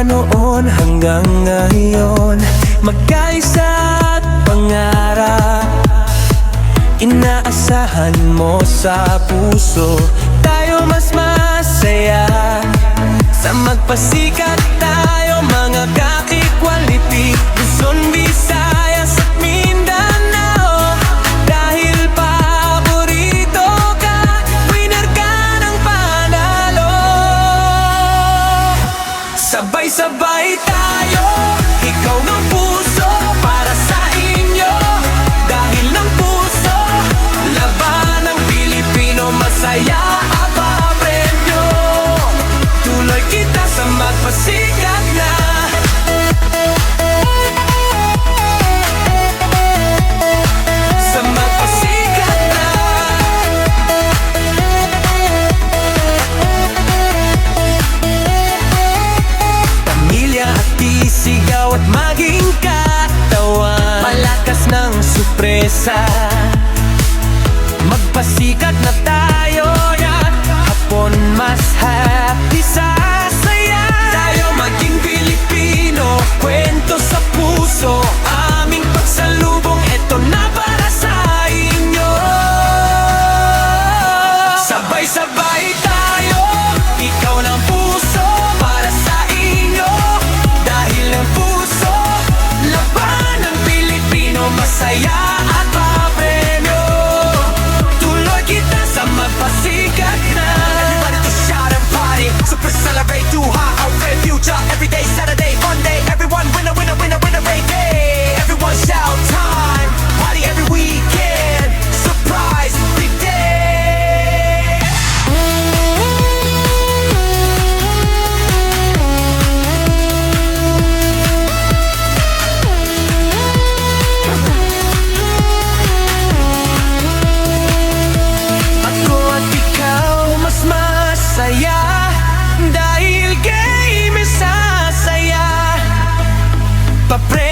noon hanggang ngayon, magkaisa at pangarap. Inaasahan mo sa puso, tayo mas masaya. Sa magpasikat tayo mga kaki-quality, Luzon, Visayas at Mindanao. Dahil paborito ka, winner ka ng panalo. Sabay-sabay tayo, ikaw ng puso para sa inyo. Dahil ng puso, laban ng Pilipino, masaya at papremyo. Tuloy kita sa magpasikat na. Sa magpasikat na. Pamilya at isigaw at maging katawan, malakas ng sorpresa. Magpasikat na tayo, yan. Hapon mas happy sa saya. Tayo maging Pilipino, kwento sa puso. Aming pagsalubong, eto na para sa inyo. Sabay-sabay tayo, ikaw ng puso para sa inyo. Dahil ng puso, laban ng Pilipino, masaya at papremyo. Tuloy kita sa magpasikat na. Everybody to shout and party, super celebrate, too hot, our great future. Every day, Saturday, Monday, everyone winner, winner, winner, winner, great day. Everyone shout time, party every weekend, surprise, big day. Ako at ikaw mas masaya, dahil game sasaya. Papre